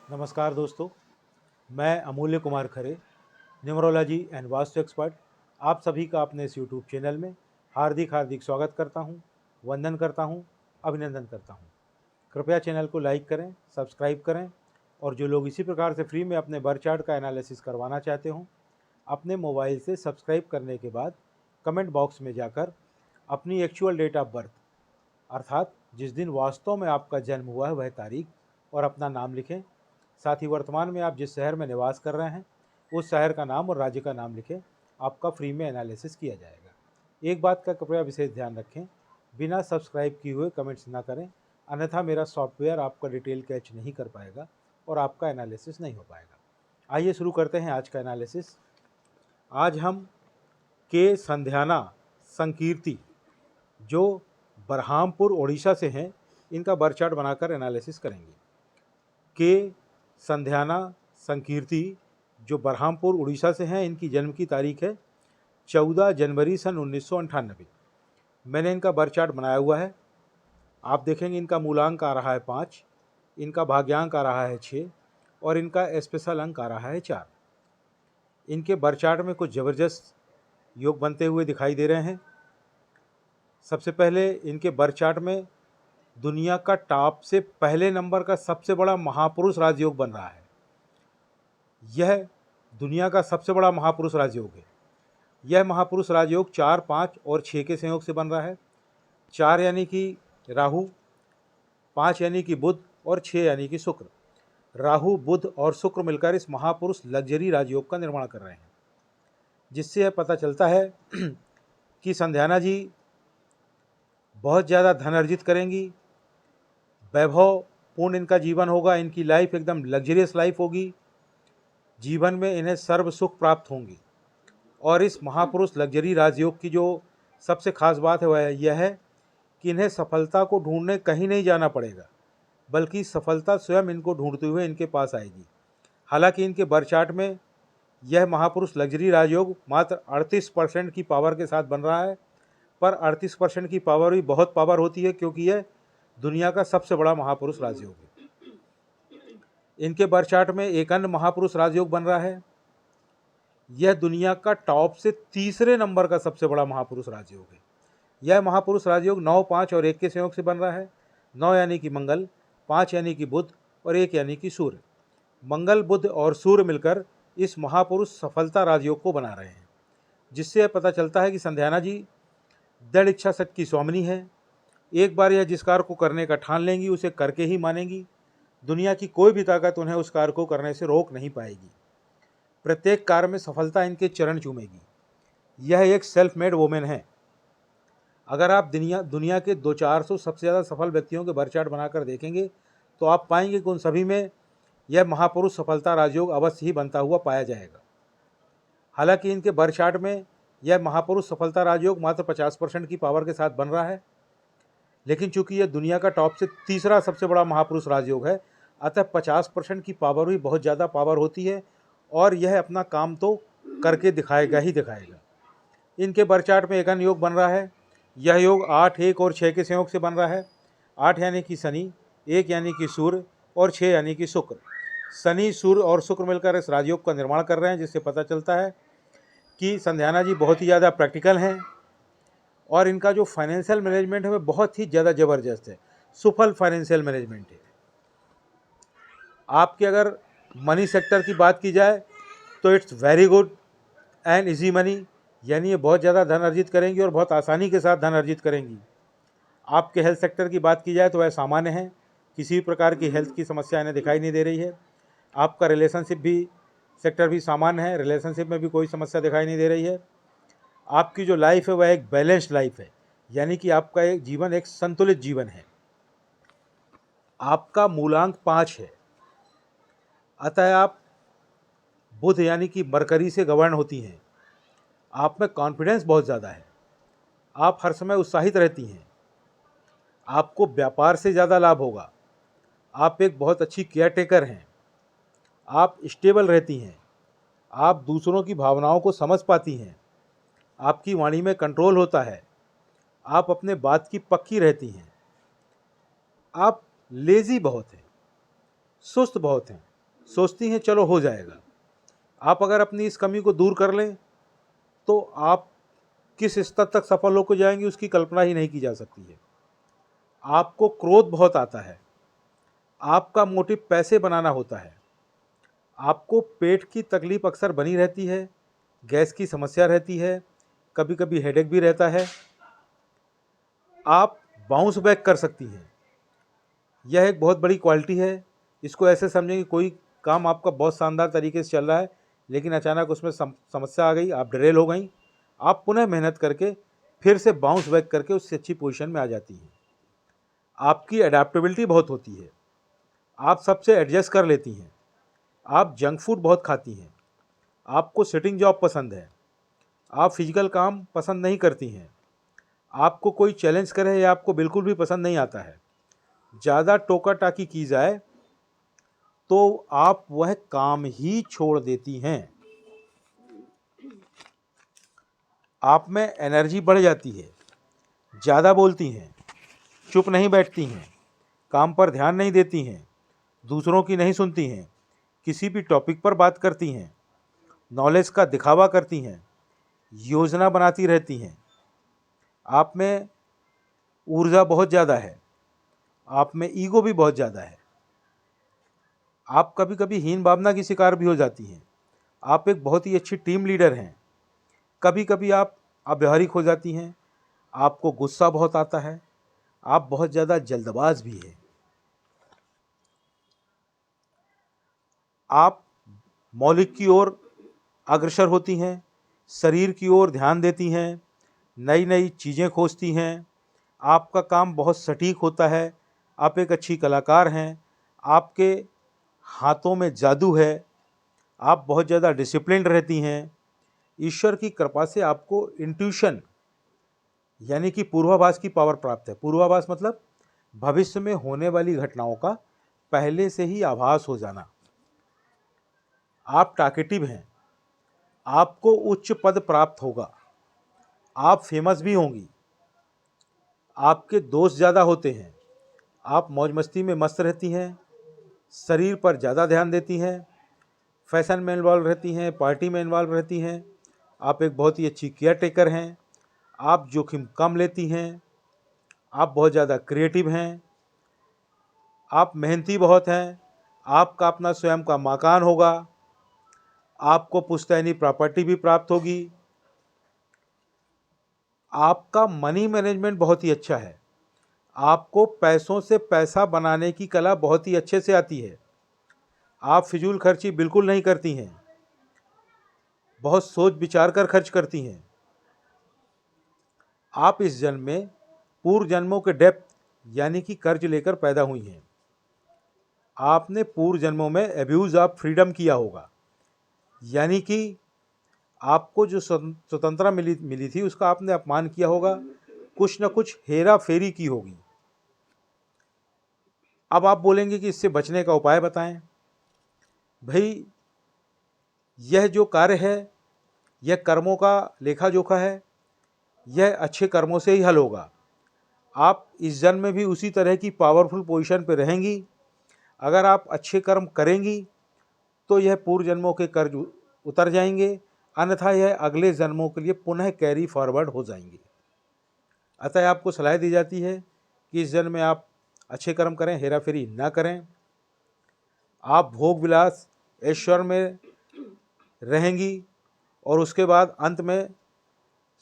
नमस्कार दोस्तों, मैं अमूल्य Kumar Khare, numerology and vastu expert, आप सभी का अपने इस यूट्यूब चैनल में हार्दिक हार्दिक स्वागत करता हूं, वंदन करता हूं, अभिनंदन करता हूं। कृपया चैनल को लाइक करें, सब्सक्राइब करें और जो लोग इसी प्रकार से फ्री में अपने बर्थ चार्ट का एनालिसिस करवाना चाहते हों, अपने मोबाइल से सब्सक्राइब करने के बाद कमेंट बॉक्स में जाकर अपनी एक्चुअल डेट ऑफ बर्थ अर्थात जिस दिन वास्तव में आपका जन्म हुआ है वह तारीख और अपना नाम लिखें। साथ ही वर्तमान में आप जिस शहर में निवास कर रहे हैं उस शहर का नाम और राज्य का नाम लिखें। आपका फ्री में एनालिसिस किया जाएगा। एक बात का कृपया विशेष ध्यान रखें, बिना सब्सक्राइब किए हुए कमेंट्स ना करें, अन्यथा मेरा सॉफ्टवेयर आपका डिटेल कैच नहीं कर पाएगा और आपका एनालिसिस नहीं हो पाएगा। आइए शुरू करते हैं आज का एनालिसिस। आज हम के संध्याना संकीर्ति जो बरहामपुर ओडिशा से हैं, इनका बर्थ चार्ट बनाकर एनालिसिस करेंगे। के संध्याना संकीर्ति जो बरहामपुर उड़ीसा से हैं, इनकी जन्म की तारीख है 14 जनवरी सन 1998। मैंने इनका बर्थ चार्ट बनाया हुआ है। आप देखेंगे इनका मूलांक आ रहा है 5, इनका भाग्यांक आ रहा है 6 और इनका स्पेशल अंक आ रहा है 4। इनके बर्थ चार्ट में कुछ ज़बरदस्त योग बनते हुए दिखाई दे रहे हैं। सबसे पहले इनके बर्थ चार्ट में दुनिया का टॉप से पहले नंबर का सबसे बड़ा महापुरुष राजयोग बन रहा है। यह दुनिया का सबसे बड़ा महापुरुष राजयोग है। यह महापुरुष राजयोग 4, 5 और 6 के संयोग से बन रहा है। 4 यानी कि राहु, 5 यानी कि बुध और 6 यानी कि शुक्र। राहु, बुध और शुक्र मिलकर इस महापुरुष लग्जरी राजयोग का निर्माण कर रहे हैं, जिससे यह पता चलता है कि संध्याना जी बहुत ज़्यादा धन अर्जित करेंगी, वैभव पूर्ण इनका जीवन होगा, इनकी लाइफ एकदम लग्जरियस लाइफ होगी, जीवन में इन्हें सर्व सुख प्राप्त होंगी। और इस महापुरुष लग्जरी राजयोग की जो सबसे खास बात है वह यह है कि इन्हें सफलता को ढूंढने कहीं नहीं जाना पड़ेगा, बल्कि सफलता स्वयं इनको ढूंढते हुए इनके पास आएगी। हालांकि इनके बर्थ चार्ट में यह महापुरुष लग्जरी राजयोग मात्र 38% की पावर के साथ बन रहा है, पर 38% की पावर भी बहुत पावर होती है, क्योंकि यह दुनिया का सबसे बड़ा महापुरुष राजयोग है। इनके बर्थ चार्ट में एक अन्य महापुरुष राजयोग बन रहा है। यह दुनिया का टॉप से तीसरे नंबर का सबसे बड़ा महापुरुष राजयोग है। यह महापुरुष राजयोग 9, 5 और 1 के संयोग से बन रहा है। 9 यानी कि मंगल, 5 यानी कि बुध और 1 यानी कि सूर्य। मंगल, बुध और सूर्य मिलकर इस महापुरुष सफलता राजयोग को बना रहे हैं, जिससे यह पता चलता है कि संध्याना जी दृढ़ इच्छा शक्ति की स्वामिनी है। एक बार यह जिस कार्य को करने का ठान लेंगी उसे करके ही मानेंगी। दुनिया की कोई भी ताकत उन्हें उस कार्य को करने से रोक नहीं पाएगी। प्रत्येक कार्य में सफलता इनके चरण चूमेगी। यह एक सेल्फ मेड वोमेन है। अगर आप दुनिया के 200-400 सबसे ज़्यादा सफल व्यक्तियों के बर्थ चार्ट बनाकर देखेंगे तो आप पाएंगे कि उन सभी में यह महापुरुष सफलता राजयोग अवश्य ही बनता हुआ पाया जाएगा। हालांकि इनके बर्थ चार्ट में यह महापुरुष सफलता राजयोग मात्र 50% की पावर के साथ बन रहा है, लेकिन चूंकि यह दुनिया का टॉप से तीसरा सबसे बड़ा महापुरुष राजयोग है, अतः 50% की पावर भी बहुत ज़्यादा पावर होती है और यह अपना काम तो करके दिखाएगा ही दिखाएगा। इनके बर्थ चार्ट में एक अन्य योग बन रहा है। यह योग 8, 1 और 6 के संयोग से बन रहा है। 8 यानी कि शनि, 1 यानी कि सूर्य और 6 यानी कि शुक्र। शनि, सूर्य और शुक्र मिलकर इस राजयोग का निर्माण कर रहे हैं, जिससे पता चलता है कि संध्याना जी बहुत ही ज़्यादा प्रैक्टिकल हैं और इनका जो फाइनेंशियल मैनेजमेंट है वह बहुत ही ज़्यादा ज़बरदस्त है, सुफल फाइनेंशियल मैनेजमेंट है। आपके अगर मनी सेक्टर की बात की जाए तो it's very good and easy money, यानी ये बहुत ज़्यादा धन अर्जित करेंगी और बहुत आसानी के साथ धन अर्जित करेंगी। आपके हेल्थ सेक्टर की बात की जाए तो वह सामान्य है, किसी भी प्रकार की हेल्थ की समस्या इन्हें दिखाई नहीं दे रही है। आपका रिलेशनशिप भी सेक्टर भी सामान्य है, रिलेशनशिप में भी कोई समस्या दिखाई नहीं दे रही है। आपकी जो लाइफ है वह एक बैलेंस्ड लाइफ है, यानी कि आपका एक जीवन एक संतुलित जीवन है। आपका मूलांक 5 है, अतः आप बुध यानी कि मरकरी से गवर्न होती हैं। आप में कॉन्फिडेंस बहुत ज़्यादा है, आप हर समय उत्साहित रहती हैं, आपको व्यापार से ज़्यादा लाभ होगा, आप एक बहुत अच्छी केयर टेकर हैं, आप स्टेबल रहती हैं, आप दूसरों की भावनाओं को समझ पाती हैं, आपकी वाणी में कंट्रोल होता है, आप अपने बात की पक्की रहती हैं। आप लेज़ी बहुत हैं, सुस्त बहुत हैं, सोचती हैं चलो हो जाएगा। आप अगर अपनी इस कमी को दूर कर लें तो आप किस स्तर तक सफल होकर जाएंगे उसकी कल्पना ही नहीं की जा सकती है। आपको क्रोध बहुत आता है, आपका मोटिव पैसे बनाना होता है, आपको पेट की तकलीफ अक्सर बनी रहती है, गैस की समस्या रहती है, कभी कभी हेडेक भी रहता है। आप बाउंस बैक कर सकती हैं, यह एक बहुत बड़ी क्वालिटी है। इसको ऐसे समझें कि कोई काम आपका बहुत शानदार तरीके से चल रहा है, लेकिन अचानक उसमें समस्या आ गई, आप डिरेल हो गई, आप पुनः मेहनत करके फिर से बाउंस बैक करके उससे अच्छी पोजीशन में आ जाती हैं। आपकी अडेप्टेबिलिटी बहुत होती है, आप सबसे एडजस्ट कर लेती हैं। आप जंक फूड बहुत खाती हैं, आपको सिटिंग जॉब पसंद है, आप फिजिकल काम पसंद नहीं करती हैं, आपको कोई चैलेंज करे या आपको बिल्कुल भी पसंद नहीं आता है। ज़्यादा टोका टाकी की जाए तो आप वह काम ही छोड़ देती हैं। आप में एनर्जी बढ़ जाती है, ज़्यादा बोलती हैं, चुप नहीं बैठती हैं, काम पर ध्यान नहीं देती हैं, दूसरों की नहीं सुनती हैं, किसी भी टॉपिक पर बात करती हैं, नॉलेज का दिखावा करती हैं, योजना बनाती रहती हैं। आप में ऊर्जा बहुत ज़्यादा है, आप में ईगो भी बहुत ज़्यादा है। आप कभी कभी हीन भावना की शिकार भी हो जाती हैं। आप एक बहुत ही अच्छी टीम लीडर हैं। कभी कभी आप अव्यावहारिक हो जाती हैं, आपको गुस्सा बहुत आता है, आप बहुत ज़्यादा जल्दबाज भी हैं। आप मौलिक की ओर अग्रसर होती हैं, शरीर की ओर ध्यान देती हैं, नई नई चीज़ें खोजती हैं, आपका काम बहुत सटीक होता है, आप एक अच्छी कलाकार हैं, आपके हाथों में जादू है, आप बहुत ज़्यादा डिसिप्लिन्ड रहती हैं। ईश्वर की कृपा से आपको इंट्यूशन यानी कि पूर्वाभास की पावर प्राप्त है। पूर्वाभास मतलब भविष्य में होने वाली घटनाओं का पहले से ही आभास हो जाना। आप टॉकेटिव हैं, आपको उच्च पद प्राप्त होगा, आप फेमस भी होंगी, आपके दोस्त ज़्यादा होते हैं, आप मौज मस्ती में मस्त रहती हैं, शरीर पर ज़्यादा ध्यान देती हैं, फैशन में इन्वॉल्व रहती हैं, पार्टी में इन्वॉल्व रहती हैं, आप एक बहुत ही अच्छी केयर टेकर हैं, आप जोखिम कम लेती हैं, आप बहुत ज़्यादा क्रिएटिव हैं, आप मेहनती बहुत हैं, आपका अपना स्वयं का मकान होगा, आपको पुश्तैनी प्रॉपर्टी भी प्राप्त होगी, आपका मनी मैनेजमेंट बहुत ही अच्छा है, आपको पैसों से पैसा बनाने की कला बहुत ही अच्छे से आती है, आप फिजूल खर्ची बिल्कुल नहीं करती हैं, बहुत सोच विचार कर खर्च करती हैं। आप इस जन्म में पूर्व जन्मों के डेप्थ यानी कि कर्ज लेकर पैदा हुई हैं। आपने पूर्व जन्मों में एब्यूज़ ऑफ फ्रीडम किया होगा, यानी कि आपको जो स्वतंत्रता मिली थी उसका आपने अपमान किया होगा, कुछ न कुछ हेरा फेरी की होगी। अब आप बोलेंगे कि इससे बचने का उपाय बताएं। भाई, यह जो कार्य है यह कर्मों का लेखा जोखा है, यह अच्छे कर्मों से ही हल होगा। आप इस जन्म में भी उसी तरह की पावरफुल पोजीशन पे रहेंगी। अगर आप अच्छे कर्म करेंगी तो यह पूर्व जन्मों के कर्ज उतर जाएंगे, अन्यथा यह अगले जन्मों के लिए पुनः कैरी फॉरवर्ड हो जाएंगे। अतः आपको सलाह दी जाती है कि इस जन्म में आप अच्छे कर्म करें, हेरा फेरी ना करें। आप भोग विलास ऐश्वर्य में रहेंगी और उसके बाद अंत में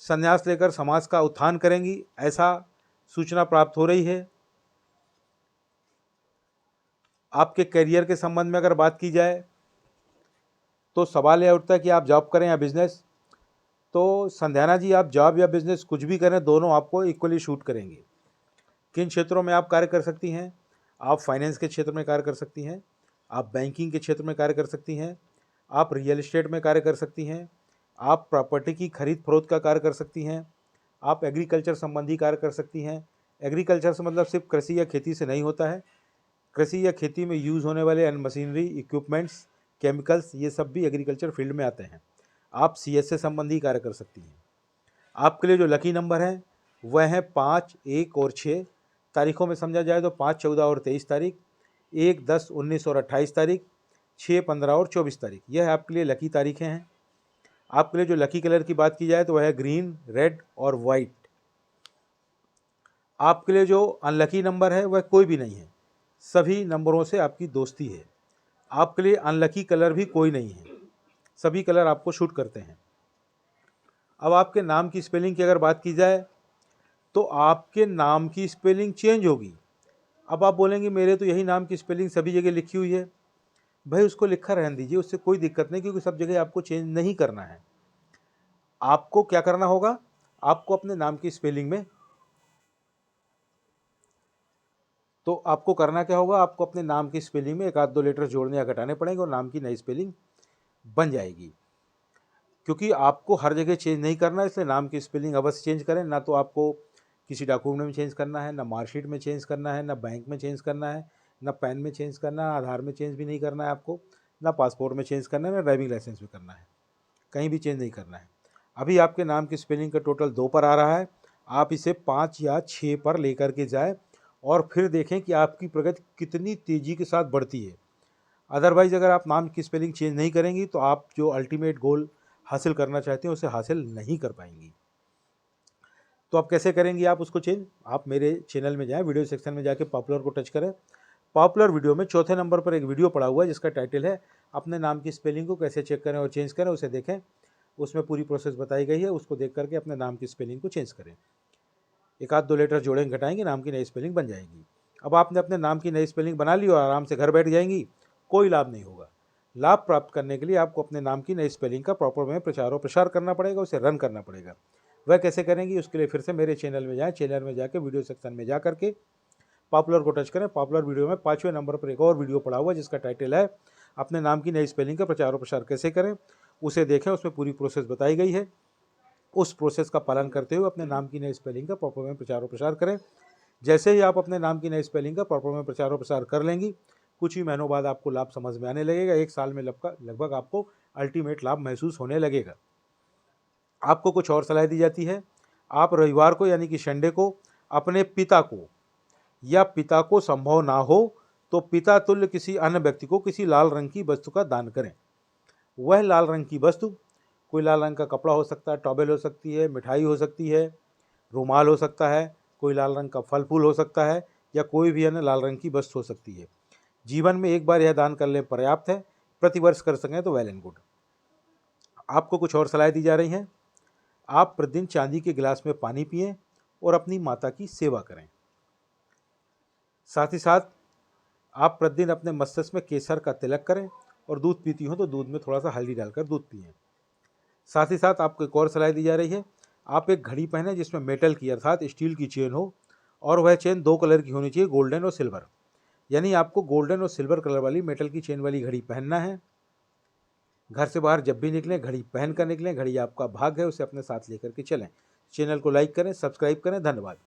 संन्यास लेकर समाज का उत्थान करेंगी, ऐसा सूचना प्राप्त हो रही है। आपके करियर के संबंध में अगर बात की जाए तो सवाल यह उठता है कि आप जॉब करें या बिजनेस। तो संध्याना जी, आप जॉब या बिजनेस कुछ भी करें, दोनों आपको इक्वली शूट करेंगे। किन क्षेत्रों में आप कार्य कर सकती हैं? आप फाइनेंस के क्षेत्र में कार्य कर सकती हैं, आप बैंकिंग के क्षेत्र में कार्य कर सकती हैं, आप रियल एस्टेट में कार्य कर सकती हैं, आप प्रॉपर्टी की खरीद फरोख्त का कार्य कर सकती हैं, आप एग्रीकल्चर संबंधी कार्य कर सकती हैं। एग्रीकल्चर से मतलब सिर्फ कृषि या खेती से नहीं होता है। कृषि या खेती में यूज़ होने वाले एंड मशीनरी, इक्विपमेंट्स, केमिकल्स, ये सब भी एग्रीकल्चर फील्ड में आते हैं। आप CS से संबंधी कार्य कर सकती हैं। आपके लिए जो लकी नंबर है वह है 5, 1 और 6। तारीखों में समझा जाए तो 5, 14 और 23 तारीख, 1, 10, 19 और 28 तारीख, 6, 15 और 24 तारीख, यह आपके लिए लकी तारीखें हैं। आपके लिए जो लकी कलर की बात की जाए तो वह है ग्रीन, रेड और वाइट। आपके लिए जो अनलकी नंबर है वह कोई भी नहीं है, सभी नंबरों से आपकी दोस्ती है। आपके लिए अनलकी कलर भी कोई नहीं है, सभी कलर आपको शूट करते हैं। अब आपके नाम की स्पेलिंग की अगर बात की जाए तो आपके नाम की स्पेलिंग चेंज होगी। अब आप बोलेंगे मेरे तो यही नाम की स्पेलिंग सभी जगह लिखी हुई है। भाई उसको लिखा रहने दीजिए, उससे कोई दिक्कत नहीं, क्योंकि सब जगह आपको चेंज नहीं करना है। आपको क्या करना होगा, आपको अपने नाम की स्पेलिंग में तो आपको करना क्या होगा, आपको अपने नाम की स्पेलिंग में 1 आध 2 लेटर जोड़ने या घटाने पड़ेंगे और नाम की नई स्पेलिंग बन जाएगी। क्योंकि आपको हर जगह चेंज नहीं करना है, इसलिए नाम की स्पेलिंग अवश्य चेंज करें। ना तो आपको किसी डॉक्यूमेंट में चेंज करना है, ना मार्कशीट में चेंज करना है, ना बैंक में चेंज करना है, ना पैन में चेंज करना है, आधार में चेंज भी नहीं करना है आपको, ना पासपोर्ट में चेंज करना है, ना ड्राइविंग लाइसेंस में करना है, कहीं भी चेंज नहीं करना है। अभी आपके नाम की स्पेलिंग का टोटल 2 पर आ रहा है, आप इसे 5 या 6 पर लेकर के जाएं और फिर देखें कि आपकी प्रगति कितनी तेज़ी के साथ बढ़ती है। अदरवाइज़ अगर आप नाम की स्पेलिंग चेंज नहीं करेंगी तो आप जो अल्टीमेट गोल हासिल करना चाहते हैं उसे हासिल नहीं कर पाएंगी। तो आप कैसे करेंगी आप उसको चेंज, आप मेरे चैनल में जाएं, वीडियो सेक्शन में जाके पॉपुलर को टच करें। पॉपुलर वीडियो में चौथे नंबर पर एक वीडियो पड़ा हुआ है जिसका टाइटल है अपने नाम की स्पेलिंग को कैसे चेक करें और चेंज करें, उसे देखें। उसमें पूरी प्रोसेस बताई गई है, उसको देख करके अपने नाम की स्पेलिंग को चेंज करें। 1 आध 2 लेटर जोड़ेंगे घटाएंगे, नाम की नई स्पेलिंग बन जाएगी। अब आपने अपने नाम की नई स्पेलिंग बना ली और आराम से घर बैठ जाएंगी, कोई लाभ नहीं होगा। लाभ प्राप्त करने के लिए आपको अपने नाम की नई स्पेलिंग का प्रॉपर में प्रचार और प्रसार करना पड़ेगा, उसे रन करना पड़ेगा। वह कैसे करेंगी, उसके लिए फिर से मेरे चैनल में जाएं, चैनल में जाकर वीडियो सेक्शन में जा करके पॉपुलर को टच करें। पॉपुलर वीडियो में 5वें नंबर पर एक और वीडियो पड़ा हुआ है जिसका टाइटल है अपने नाम की नई स्पेलिंग का प्रचार और प्रसार कैसे करें, उसे देखें। उसमें पूरी प्रोसेस बताई गई है, उस प्रोसेस का पालन करते हुए अपने नाम की नई स्पेलिंग का प्रॉपर में प्रचार और प्रसार करें। जैसे ही आप अपने नाम की नई स्पेलिंग का प्रॉपर में प्रचार और प्रसार कर लेंगी, कुछ ही महीनों बाद आपको लाभ समझ में आने लगेगा। 1 साल में लगभग आपको अल्टीमेट लाभ महसूस होने लगेगा। आपको कुछ और सलाह दी जाती है, आप रविवार को यानी कि संडे को अपने पिता को या पिता को संभव ना हो तो पिता तुल्य किसी अन्य व्यक्ति को किसी लाल रंग की वस्तु का दान करें। वह लाल रंग की वस्तु कोई लाल रंग का कपड़ा हो सकता है, टॉवेल हो सकती है, मिठाई हो सकती है, रुमाल हो सकता है, कोई लाल रंग का फल फूल हो सकता है, या कोई भी अन्य लाल रंग की वस्तु हो सकती है। जीवन में एक बार यह दान कर ले पर्याप्त है, प्रतिवर्ष कर सकें तो वेल एंड गुड। आपको कुछ और सलाह दी जा रही हैं, आप प्रतिदिन चांदी के गिलास में पानी पिएं और अपनी माता की सेवा करें। साथ ही साथ आप प्रतिदिन अपने मस्तिष्क में केसर का तिलक करें और दूध पीती हो तो दूध में थोड़ा सा हल्दी डालकर दूध पिएं। साथ ही साथ आपको एक और सलाह दी जा रही है, आप एक घड़ी पहने जिसमें मेटल की अर्थात स्टील की चेन हो और वह चेन 2 कलर की होनी चाहिए, गोल्डन और सिल्वर। यानी आपको गोल्डन और सिल्वर कलर वाली मेटल की चेन वाली घड़ी पहनना है। घर से बाहर जब भी निकलें घड़ी पहन कर निकलें, घड़ी आपका भाग्य है, उसे अपने साथ लेकर के चलें। चैनल को लाइक करें, सब्सक्राइब करें। धन्यवाद।